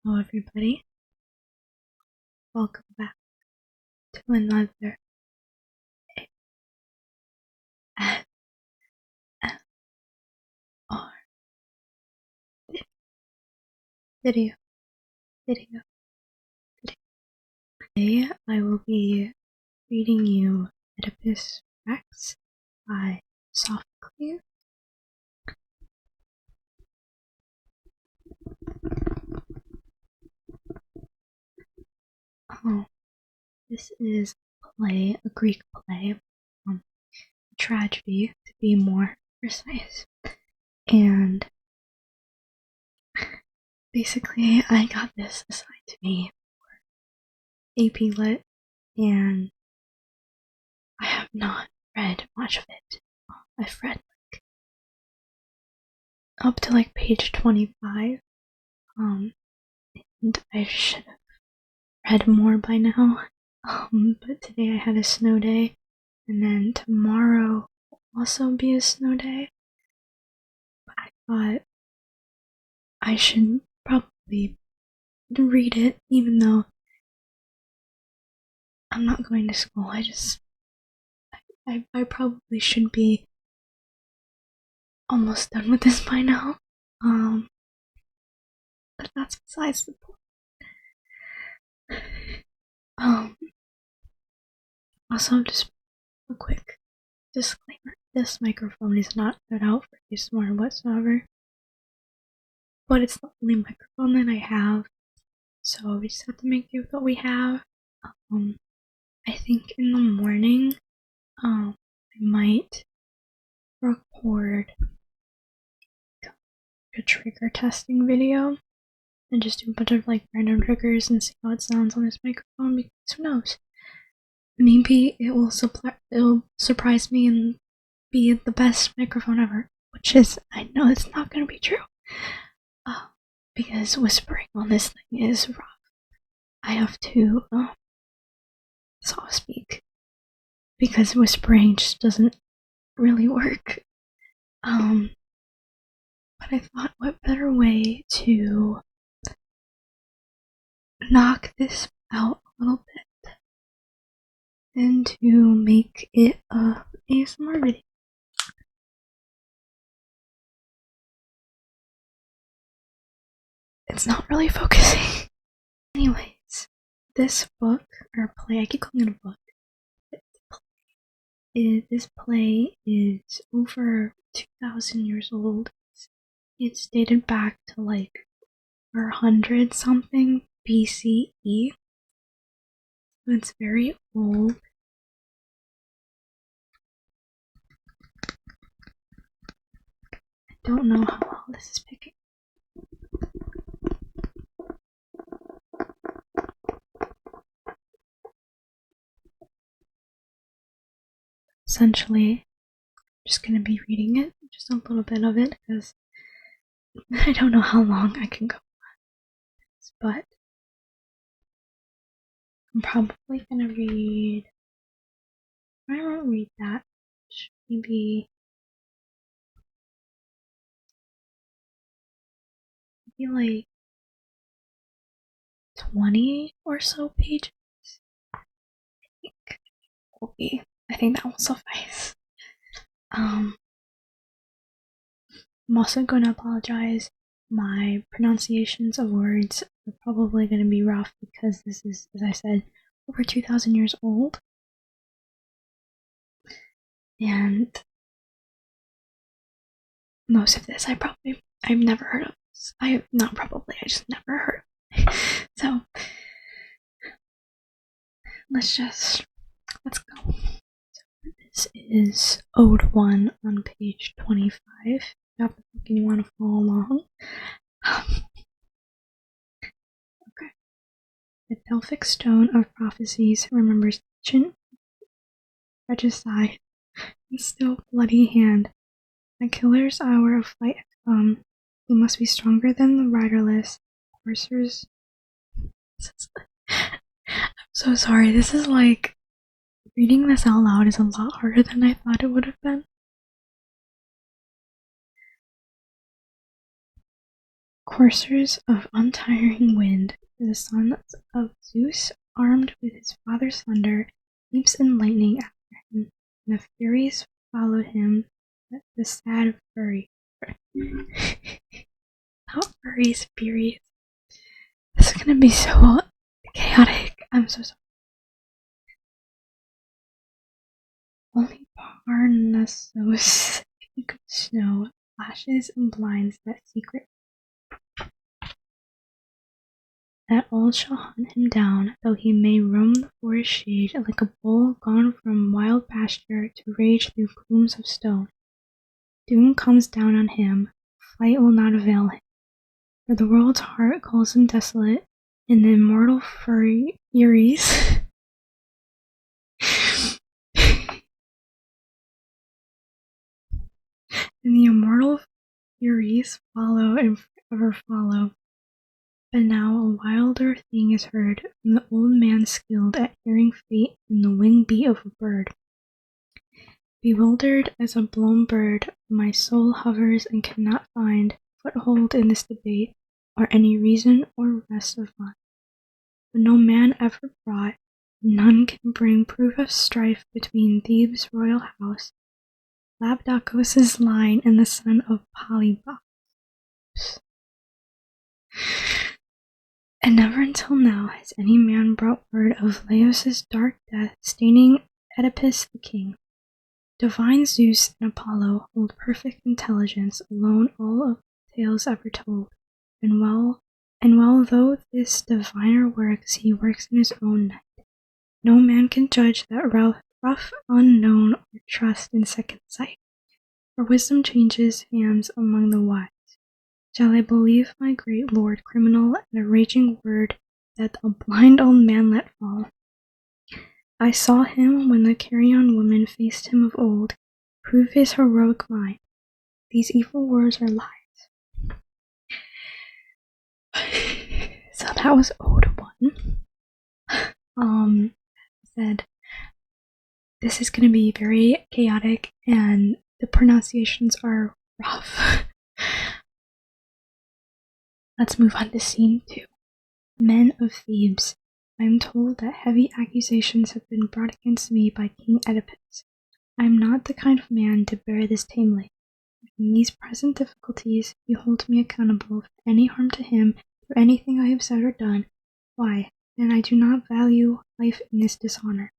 Hello everybody, welcome back to another ASMR video. Today I will be reading you Oedipus Rex by Sophocles. This is a Greek play, a tragedy to be more precise, and basically I got this assigned to me for AP Lit, and I have not read much of it. I've read up to page 25, and I should have read more by now, but today I had a snow day, and then tomorrow will also be a snow day. But I thought I should probably read it, even though I'm not going to school. I probably should be almost done with this by now. But that's besides the point. Also, just a quick disclaimer: this microphone is not cut out for ASMR whatsoever, but it's the only microphone that I have, so we just have to make do with what we have. I think in the morning, I might record a trigger testing video and just do a bunch of random triggers and see how it sounds on this microphone, because who knows? Maybe it will surprise me and be the best microphone ever, which is, I know it's not going to be true, because whispering on this thing is rough. I have to soft speak, because whispering just doesn't really work. But I thought, what better way to knock this out a little bit than to make it a ASMR video. It's not really focusing. Anyways, this book, or play, I keep calling it a book. This play is over 2,000 years old. It's dated back to 400 something BCE. It's very old. I don't know how well this is picking. Essentially, I'm just going to be reading it, just a little bit of it, because I don't know how long I can go on this, but I'm probably going to read, I won't read that much, maybe 20 or so pages. I think that will suffice. I'm also going to apologize. My pronunciations of words are probably going to be rough, because this is, as I said, over 2,000 years old. And most of this I've never heard of. I just never heard of it. So, let's go. So this is Ode 1 on page 25. If you have the book and you want to follow along. Okay. The Delphic stone of prophecies remembers ancient regicide and still bloody hand. The killer's hour of flight has come. He must be stronger than the riderless coursers. I'm so sorry. This is reading this out loud is a lot harder than I thought it would have been. coursers of untiring wind, for the sons of Zeus, armed with his father's thunder, leaps and lightning after him, and the Furies followed him, the sad fury. Not furries, Furies. This is gonna be so chaotic. I'm so sorry. Only Parnassus, peak of snow, flashes and blinds that secret, that all shall hunt him down, though he may roam the forest shade like a bull gone from wild pasture to rage through plumes of stone. Doom comes down on him, flight will not avail him, for the world's heart calls him desolate, and the immortal Furies and the immortal Furies follow and forever follow. But now a wilder thing is heard from the old man skilled at hearing fate in the wing beat of a bird. Bewildered as a blown bird, my soul hovers and cannot find foothold in this debate, or any reason or rest of mind. But no man ever brought, none can bring proof of strife between Thebes' royal house, Labdacos' line, and the son of Polybos. And never until now has any man brought word of Laios' dark death staining Oedipus the king. Divine Zeus and Apollo hold perfect intelligence alone all of tales ever told, and well though this diviner works, he works in his own night. No man can judge that rough unknown or trust in second sight, for wisdom changes hands among the wise. Shall I believe my great lord criminal and a raging word that a blind old man let fall? I saw him when the Creon woman faced him of old, prove his heroic mind. These evil words are lies. So that was Ode 1. Said this is gonna be very chaotic and the pronunciations are rough. Let's move on to scene 2. Men of Thebes. I am told that heavy accusations have been brought against me by King Oedipus. I am not the kind of man to bear this tamely. In these present difficulties, you hold me accountable for any harm to him for anything I have said or done. Why, then I do not value life in this dishonor.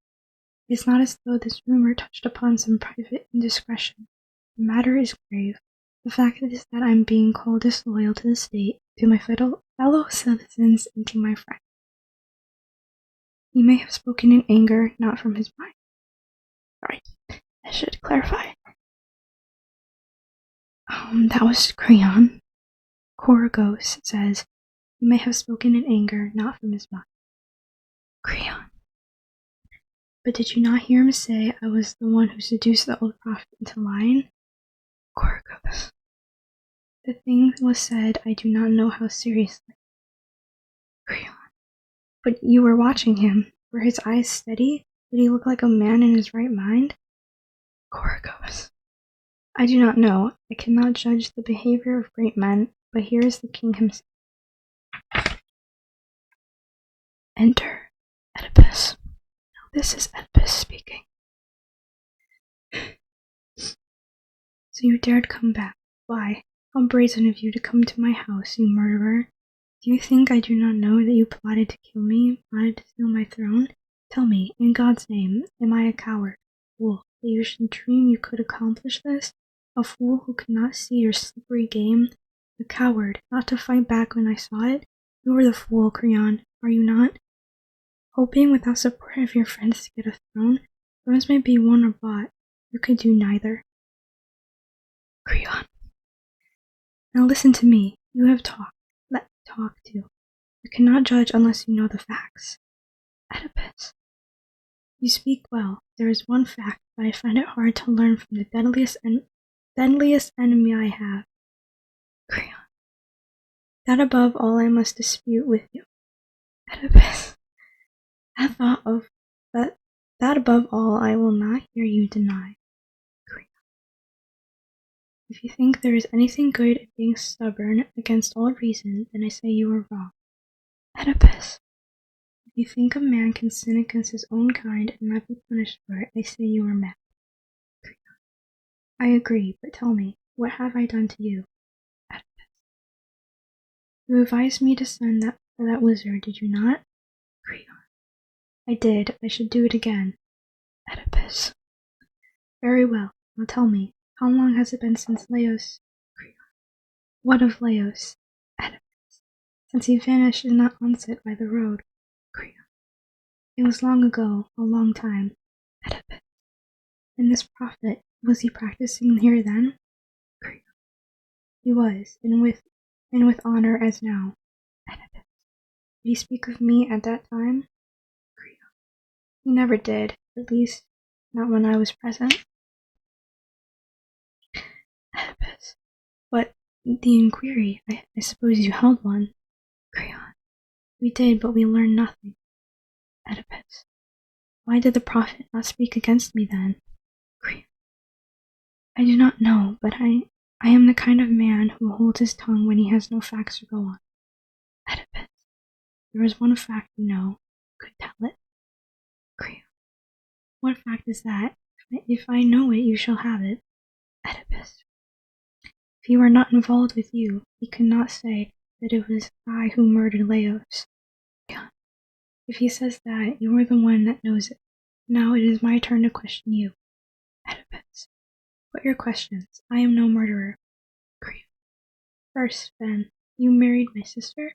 It is not as though this rumor touched upon some private indiscretion. The matter is grave. The fact is that I am being called disloyal to the state, to my fellow citizens, and to my friends. He may have spoken in anger, not from his mind. Sorry, I should clarify. That was Creon. Choragos says, he may have spoken in anger, not from his mind. Creon. But did you not hear him say I was the one who seduced the old prophet into lying? Choragos. The thing was said, I do not know how seriously. Creon. But you were watching him. Were his eyes steady? Did he look like a man in his right mind? Choragos. I do not know. I cannot judge the behavior of great men, but here is the king himself. Enter Oedipus. Now this is Oedipus speaking. So you dared come back. Why? How brazen of you to come to my house, you murderer. Do you think I do not know that you plotted to kill me, plotted to steal my throne? Tell me, in God's name, am I a coward? Fool, that you should dream you could accomplish this? A fool who could not see your slippery game? A coward, not to fight back when I saw it? You are the fool, Creon, are you not? Hoping without support of your friends to get a throne? Thrones may be won or bought. You could do neither. Creon. Now listen to me. You have talked. Let me talk too. You cannot judge unless you know the facts. Oedipus. You speak well. There is one fact, but I find it hard to learn from the deadliest enemy I have. Creon. That above all I must dispute with you. Oedipus. That above all I will not hear you deny. Creon. If you think there is anything good in being stubborn against all reason, then I say you are wrong. Oedipus! If you think a man can sin against his own kind and not be punished for it, I say you are mad. Creon. I agree, but tell me, what have I done to you? Oedipus. You advised me to send for that wizard, did you not? Creon. I did. I should do it again. Oedipus. Very well. Now tell me, how long has it been since Laios? Creon. What of Laios? Oedipus. Since he vanished in that onset by the road. Creon. It was long ago, a long time. Oedipus. And this prophet, was he practicing here then? Creon. He was, and with honor as now. Oedipus. Did he speak of me at that time? Creon. He never did, at least not when I was present. Oedipus. But the inquiry, I suppose you held one. Creon. We did, but we learned nothing. Oedipus. Why did the prophet not speak against me then? Creon. I do not know, but I am the kind of man who holds his tongue when he has no facts to go on. Oedipus. There is one fact you know. Could tell it. Creon. What fact is that? If I know it, you shall have it. Oedipus. If he were not involved with you, he could not say that it was I who murdered Laios. Creon. If he says that, you are the one that knows it. Now it is my turn to question you. Oedipus. Put your questions. I am no murderer. Creon. First, then, you married my sister?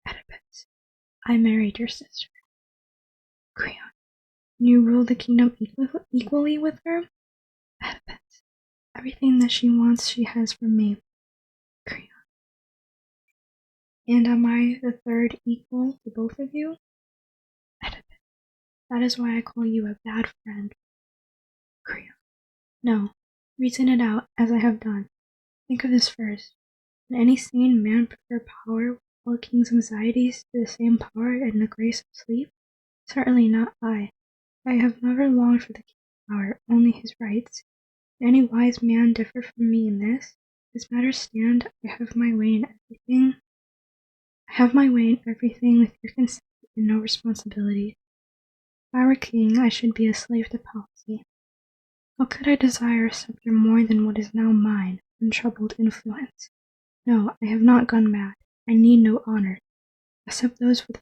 Oedipus. I married your sister. Creon. You rule the kingdom equally with her? Oedipus. Everything that she wants she has from me. Creon. And am I the third equal to both of you? Oedipus. That is why I call you a bad friend. Creon. No. Reason it out, as I have done. Think of this first. Can any sane man prefer power with all a king's anxieties to the same power and the grace of sleep? Certainly not I. I have never longed for the king's power, only his rights. Can any wise man differ from me in this? As matters stand, I have my way in everything. With your consent and no responsibility. If I were king, I should be a slave to policy. How could I desire a scepter more than what is now mine, untroubled influence? No, I have not gone mad. I need no honor, except those with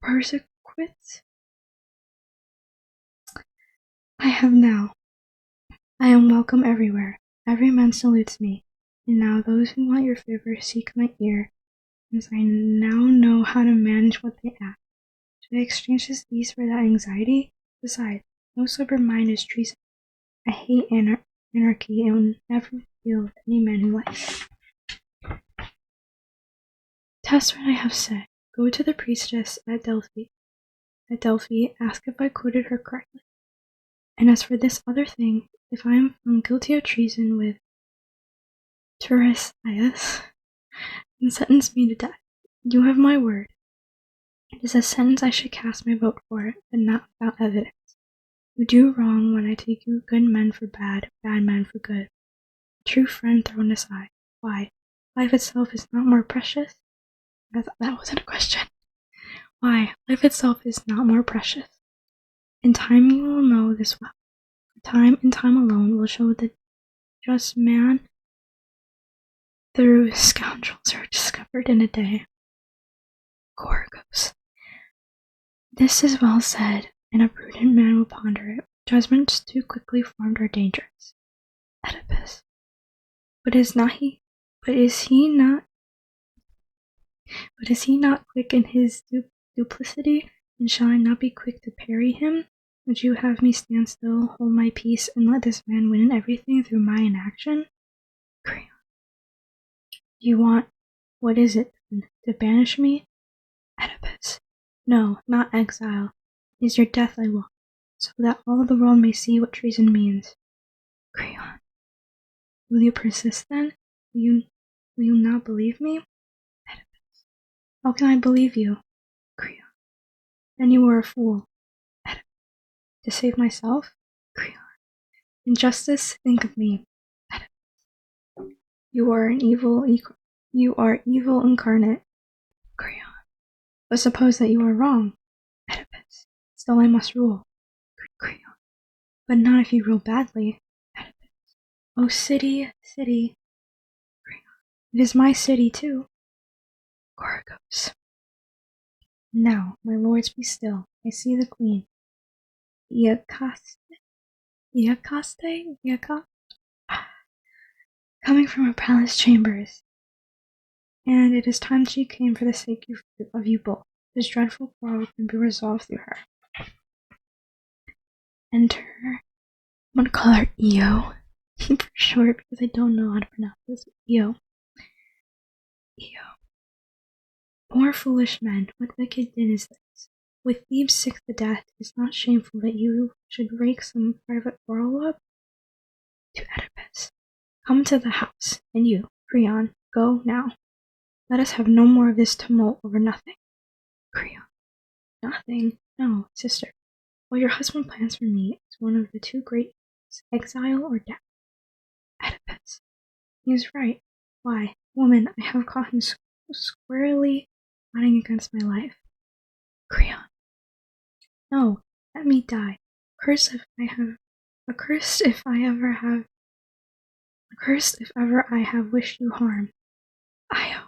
persequits. I have now. I am welcome everywhere. Every man salutes me. And now those who want your favor seek my ear, since I now know how to manage what they ask. Should I exchange this ease for that anxiety? Besides, no sober mind is treason. I hate anarchy and will never feel with any man who likes it. Test what I have said. Go to the priestess at Delphi. Ask if I quoted her correctly. And as for this other thing, if I am found guilty of treason with Teiresias, then sentence me to death. You have my word. It is a sentence I should cast my vote for, but not without evidence. You do wrong when I take you good men for bad, bad men for good. A true friend thrown aside. Why, life itself is not more precious? That wasn't a question. Why, life itself is not more precious. In time you will know this well. Time and time alone will show the just man through scoundrels are discovered in a day. Choragos. This is well said, and a prudent man will ponder it. Judgments too quickly formed are dangerous. Oedipus. But is he not quick in his duplicity, and shall I not be quick to parry him? Would you have me stand still, hold my peace, and let this man win everything through my inaction? Creon. You want, what is it, to banish me? Oedipus. No, not exile. It is your death I want, so that all the world may see what treason means. Creon. Will you persist then? Will you not believe me? Oedipus. How can I believe you? Creon. Then you were a fool. Oedipus. To save myself? Creon. Injustice, think of me. You are evil incarnate, Creon. But suppose that you are wrong, Oedipus. Still I must rule, Creon. But not if you rule badly, Oedipus. Oh, city, Creon. It is my city too, Choragos. Now, my lords, be still. I see the queen. Iocaste, coming from her palace chambers, and it is time she came for the sake of you both. This dreadful quarrel can be resolved through her. Enter. I'm gonna call her Io for short because I don't know how to pronounce this. Io. Poor foolish men, what wicked din is this? With Thebes sick to death, it is not shameful that you should rake some private quarrel up? To Oedipus. Come to the house, and you, Creon, go now. Let us have no more of this tumult over nothing. Creon. Nothing? No, sister. What your husband plans for me is one of the two great evils, exile or death. Oedipus. He is right. Why, woman, I have caught him squarely plotting against my life. Creon. No, let me die. Accursed if ever I have wished you harm. Io.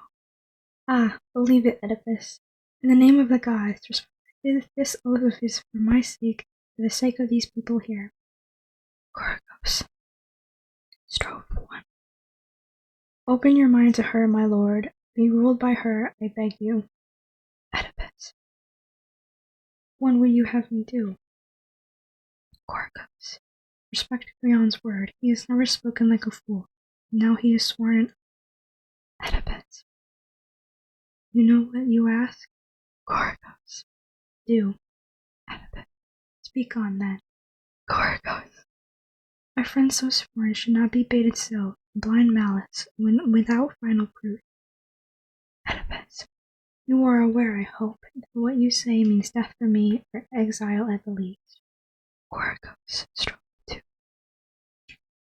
Ah, believe it, Oedipus. In the name of the gods, respect this oath of his for my sake, for the sake of these people here. Choragos. Strophe 1. Open your mind to her, my lord. Be ruled by her, I beg you. Oedipus. What would you have me do? Choragos. Respect Creon's word. He has never spoken like a fool. Now he is sworn an Oedipus. You know what you ask? Choragos. Do. Oedipus. Speak on then. Choragos. My friend so sworn should not be baited so, blind malice, without final proof. Oedipus. You are aware, I hope, that what you say means death for me, or exile at the least. Choragos. Stroke 2.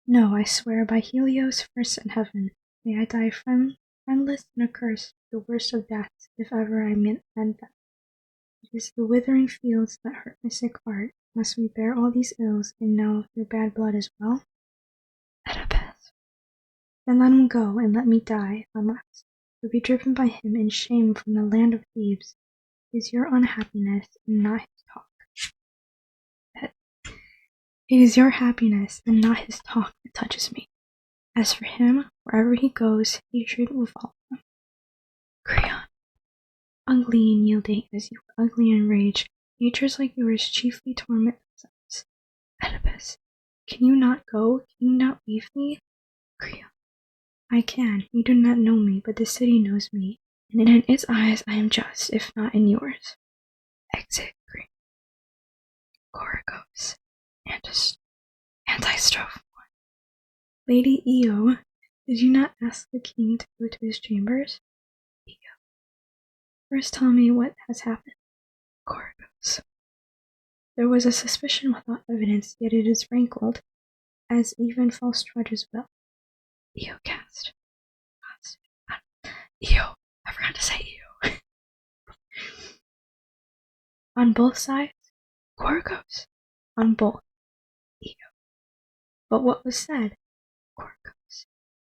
No, I swear by Helios first in heaven, may I die friendless and accursed, the worst of deaths, if ever I meant them. It is the withering fields that hurt my sick heart. Must we bear all these ills, and now through bad blood as well? Oedipus. Then let him go, and let me die, unless, or be driven by him in shame from the land of Thebes. It is your unhappiness, and not his talk. It is your happiness, and not his talk, that touches me. As for him, wherever he goes, hatred will follow him. Creon. Ugly and yielding as you are ugly in rage, natures like yours chiefly torment themselves. Oedipus. Can you not go? Can you not leave me? Creon. I can. You do not know me, but the city knows me, and in its eyes I am just, if not in yours. Exit Creon. Choragos. Antistrophe 1. Lady Io, did you not ask the king to go to his chambers? Io. First tell me what has happened. Choragos. There was a suspicion without evidence, yet it is rankled, as even false charges will. Iocaste. Io. I forgot to say Io. On both sides? Choragos. On both. Io. But what was said? Choragos.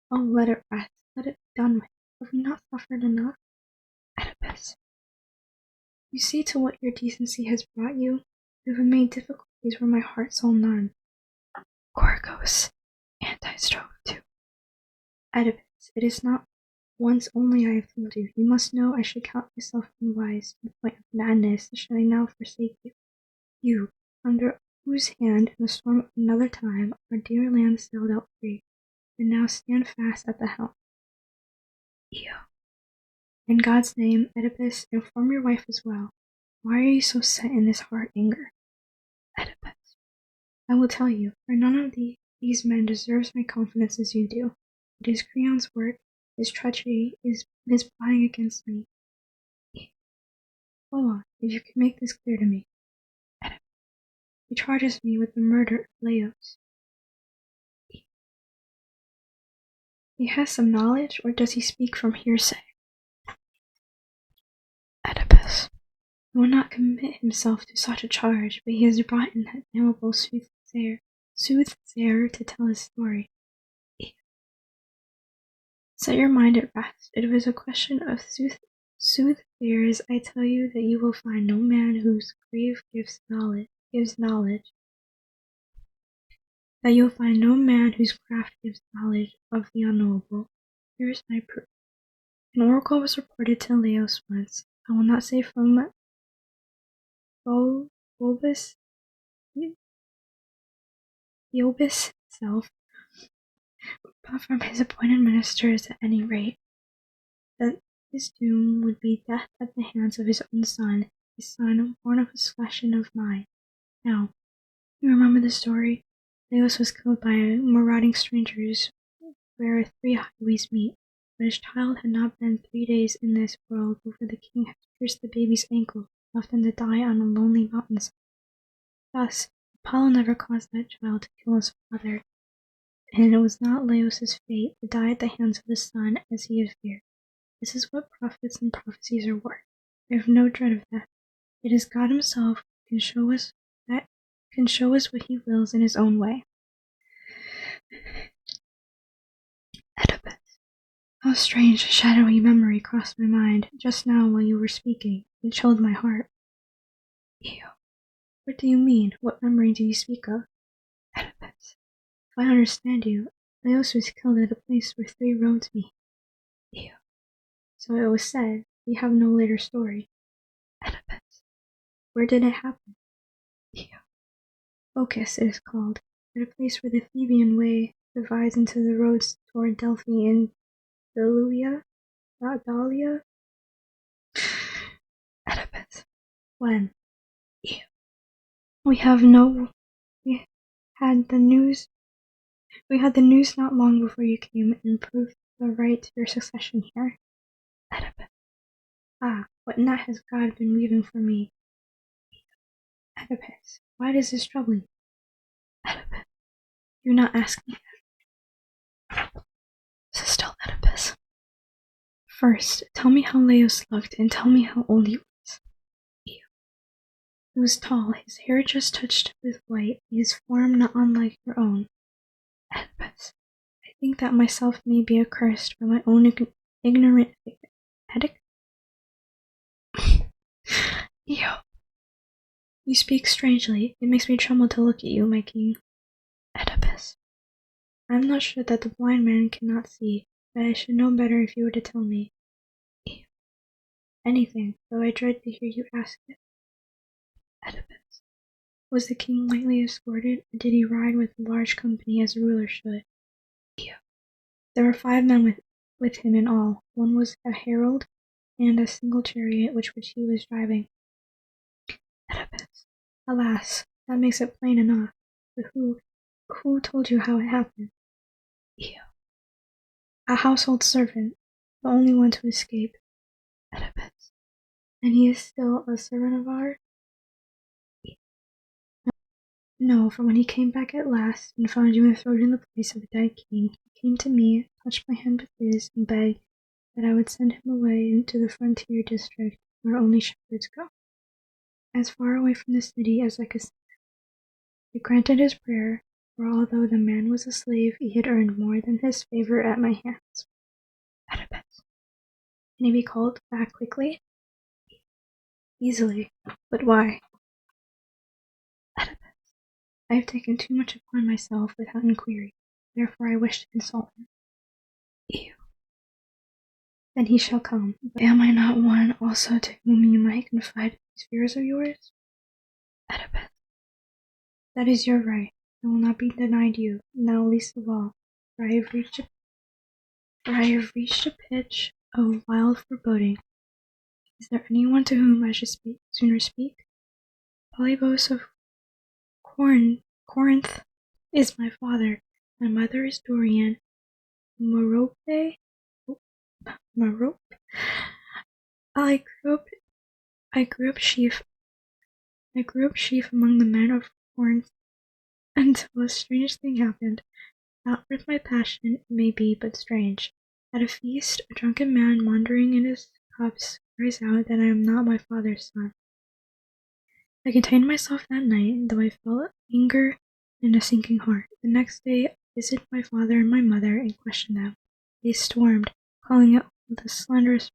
Oh, let it rest. Let it be done with. Have we not suffered enough? Oedipus. You see to what your decency has brought you? You have made difficulties where my heart saw none. Choragos. Antistrophe 2. Oedipus, it is not once only I have told you. You must know I should count myself unwise to the point of madness should I now forsake you. You, under whose hand in the storm of another time our dear land sailed out free, and now stand fast at the helm. Io. In God's name, Oedipus, inform your wife as well. Why are you so set in this hard anger? Oedipus. I will tell you, for none of these men deserves my confidence as you do. It is Creon's work, his treachery, his plotting against me. Go on, if you can make this clear to me. Oedipus. He charges me with the murder of Laios. He has some knowledge, or does he speak from hearsay? Oedipus. He will not commit himself to such a charge, but he has brought in that damnable soothsayer to tell his story. Set your mind at rest. It was a question of soothsayers. I tell you that you will find no man whose grave gives knowledge. That you'll find no man whose craft gives knowledge of the unknowable. Here is my proof. An oracle was reported to Laios once. I will not say from Oedipus himself, but from his appointed ministers at any rate, that his doom would be death at the hands of his own son, his son born of his flesh and of mine. Now, you remember the story? Laios was killed by marauding strangers where 3 highways meet. But his child had not been 3 days in this world before the king had pierced the baby's ankle, left him to die on a lonely mountainside. Thus, Apollo never caused that child to kill his father, and it was not Laios' fate to die at the hands of his son as he had feared. This is what prophets and prophecies are worth. I have no dread of death. It is God himself who can show us what he wills in his own way. Oedipus. How strange a shadowy memory crossed my mind just now while you were speaking. It chilled my heart. Ew. What do you mean? What memory do you speak of? Oedipus. If I understand you, Laios was killed at a place where 3 roads meet. Ew. So it was said. We have no later story. Oedipus. Where did it happen? Ew. Iocaste it is called, at a place where the Theban way divides into the roads toward Delphi and Dalia? Oedipus. When? Ew. We had the news not long before you came and proved the right to your succession here. Oedipus. Ah, what net has God been weaving for me? Oedipus. Why does this trouble you? Oedipus. Do not ask me that. This is still Oedipus. First, tell me how Laios looked, and tell me how old he was. Ew. He was tall, his hair just touched with white, his form not unlike your own. Oedipus. I think that myself may be accursed by my own ignorant headache. Ew. You speak strangely. It makes me tremble to look at you, my king. Oedipus. I am not sure that the blind man cannot see, but I should know better if you were to tell me. Ew. Anything, though I dread to hear you ask it. Oedipus. Was the king lightly escorted, or did he ride with a large company as a ruler should? Ew. There were 5 men with him in all. One was a herald, and a single chariot which he was driving. Oedipus. Alas, that makes it plain enough. But who told you how it happened? Ew. A household servant, the only one to escape. Oedipus. And he is still a servant of ours? No, for when he came back at last and found you enthroned in the place of the dead king, he came to me, touched my hand with his, and begged that I would send him away into the frontier district where only shepherds go, as far away from the city as I could send him. I granted his prayer, for although the man was a slave, he had earned more than his favor at my hands. Oedipus. Can he be called back quickly? Easily. But why? Oedipus. I have taken too much upon myself without inquiry, therefore I wish to consult him. Ew. Then he shall come. But am I not one also to whom you might confide these fears of yours? Oedipus. That is your right. I will not be denied you, now least of all, for I have reached a pitch of wild foreboding. Is there anyone to whom I should sooner speak? Polybos of Corinth is my father. My mother is Dorian. Merope. I grew up chief among the men of Corinth until a strange thing happened. Not worth my passion, it may be, but strange. At a feast, a drunken man wandering in his cups cries out that I am not my father's son. I contained myself that night, though I felt anger and a sinking heart. The next day I visited my father and my mother and questioned them. They stormed, calling it the slanderous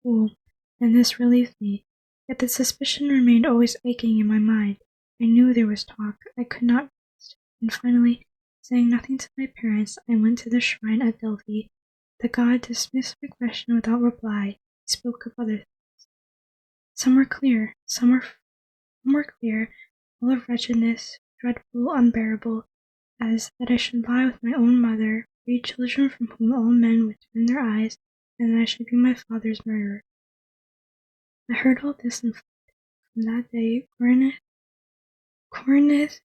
fool, and this relieved me. Yet the suspicion remained always aching in my mind. I knew there was talk. I could not rest. And finally, saying nothing to my parents, I went to the shrine at Delphi. The god dismissed my question without reply. He spoke of other things. Some were clear, some were clear, full of wretchedness, dreadful, unbearable, as that I should lie with my own mother, 3 children from whom all men would turn their eyes, and that I should be my father's murderer. I heard all this and fled. From that day, Corinth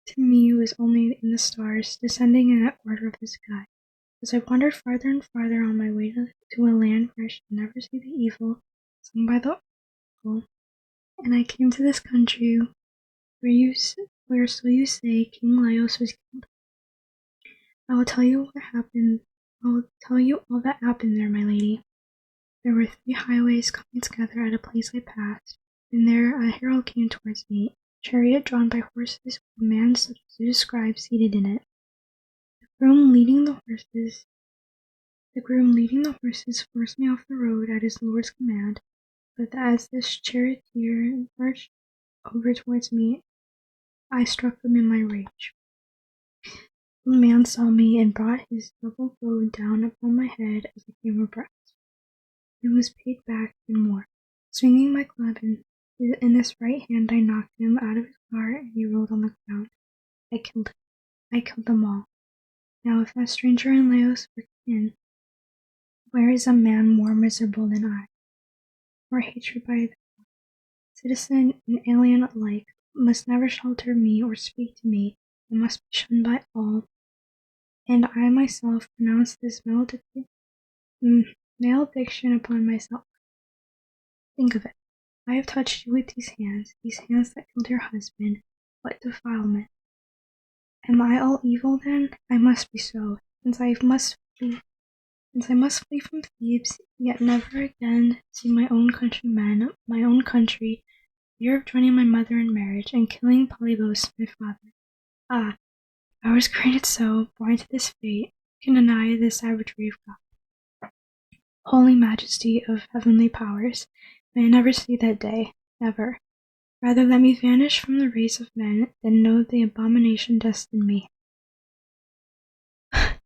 to me was only in the stars, descending in that quarter of the sky. As I wandered farther and farther on my way to a land where I should never see the evil sung by the oracle, and I came to this country where, so you say, King Laios was killed. I will tell you what happened. I will tell you all that happened there, my lady. There were 3 highways coming together at a place I passed, and there a herald came towards me, a chariot drawn by horses with a man such as you describe seated in it. The groom leading the horses forced me off the road at his lord's command, but as this charioteer marched over towards me, I struck him in my rage. The man saw me and brought his double bow down upon my head as I came abreast. He was paid back and more. Swinging my club in this right hand, I knocked him out of his car and he rolled on the ground. I killed him. I killed them all. Now if that stranger and Laios were kin, where is a man more miserable than I? More hatred by the citizen and alien alike must never shelter me or speak to me, and must be shunned by all. And I myself pronounce this malediction upon myself. Think of it. I have touched you with these hands that killed your husband. What defilement! Am I all evil then? I must be so, since I must flee from Thebes, yet never again see my own countrymen, my own country, fear of joining my mother in marriage, and killing Polybos, my father. Ah, I was created so, born to this fate, can deny the savagery of God. Holy majesty of heavenly powers, may I never see that day, never. Rather let me vanish from the race of men than know the abomination destined me. That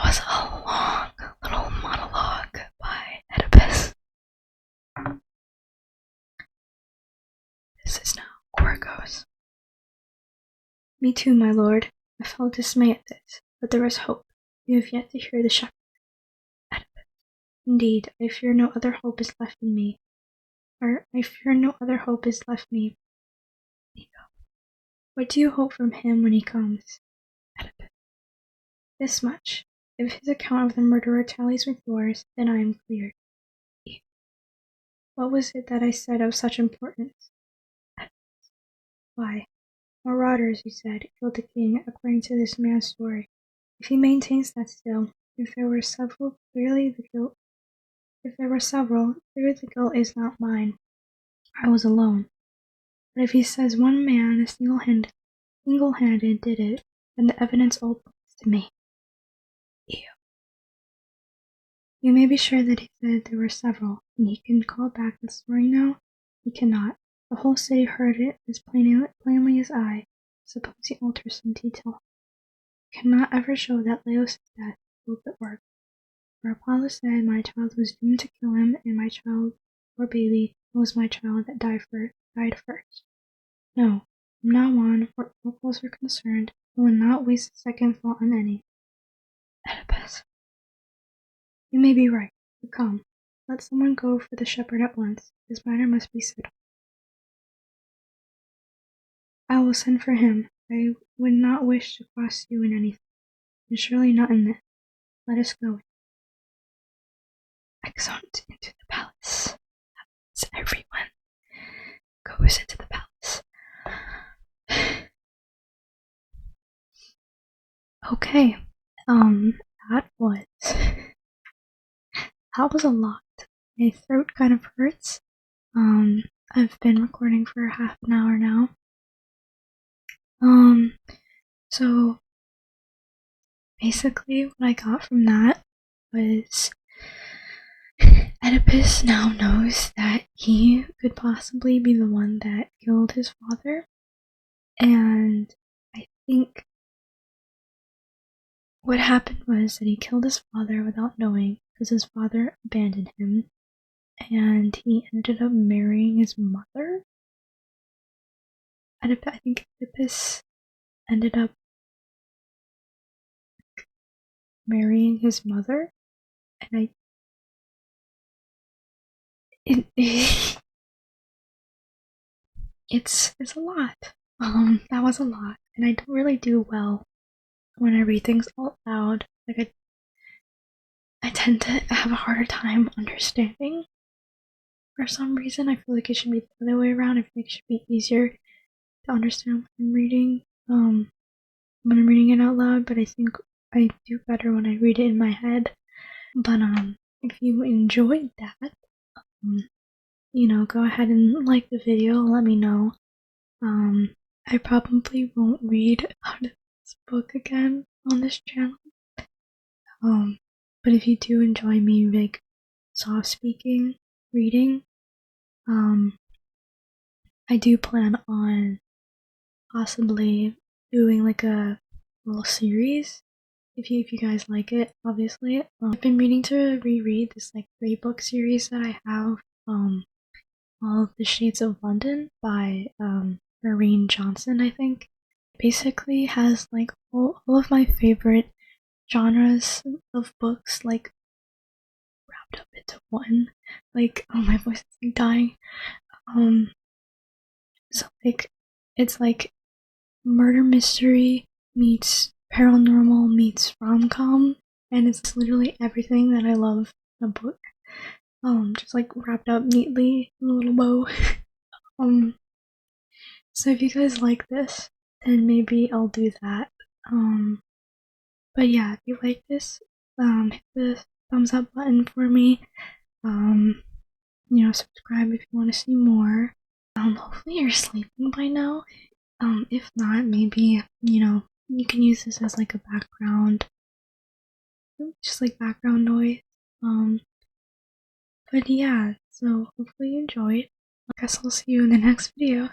was a long little monologue by Oedipus. This is now Choragos. Me too, my lord. I felt dismay at this, but there is hope. You have yet to hear the shepherd. Oedipus. Indeed, I fear no other hope is left in me. What do you hope from him when he comes? Oedipus. This much. If his account of the murderer tallies with yours, then I am cleared. What was it that I said of such importance? Oedipus. Why, marauders, you said, killed the king, according to this man's story. If he maintains that still, if there were several, clearly the guilt is not mine. I was alone. But if he says one man single-handed did it, then the evidence all points to me. You may be sure that he said there were several, and he can call back the story now. He cannot. The whole city heard it as plainly as I. Suppose he alters some detail. He cannot ever show that Laios' death killed the oracle. For Apollo said my child was doomed to kill him, and my child, poor baby, was my child that died first. No, from now on, where oracles are concerned, I will not waste a second thought on any. Oedipus. You may be right, but come, let someone go for the shepherd at once. This matter must be settled. I will send for him. I would not wish to cross you in anything, and surely not in this. Let us go. Exeunt into the palace. As everyone goes into the palace. Okay, that was a lot. My throat kind of hurts. I've been recording for half an hour now. So basically what I got from that was Oedipus now knows that he could possibly be the one that killed his father, and I think what happened was that he killed his father without knowing because his father abandoned him, and he ended up marrying his mother. I think Oedipus ended up marrying his mother, and it's a lot. That was a lot, and I don't really do well when I read things out loud. Like I tend to have a harder time understanding. For some reason, I feel like it should be the other way around. I feel like it should be easier to understand what I'm reading. When I'm reading it out loud, but I think I do better when I read it in my head. But if you enjoyed that, go ahead and like the video. Let me know. I probably won't read out of this book again on this channel. But if you do enjoy me like soft speaking, reading, I do plan on possibly doing like a little series. If you guys like it, obviously. I've been meaning to reread this like 3-book series that I have. All of the Shades of London by Maureen Johnson, I think. Basically has like all of my favorite genres of books like wrapped up into one. Like, oh, my voice is like dying. So like it's like murder mystery meets paranormal meets rom-com, and it's literally everything that I love in a book. Just like wrapped up neatly in a little bow. So if you guys like this, then maybe I'll do that. But yeah, if you like this, hit the thumbs up button for me. Subscribe if you want to see more. Hopefully you're sleeping by now. If not, maybe, you can use this as like a background, just like background noise. But yeah, so hopefully you enjoyed. I guess I'll see you in the next video.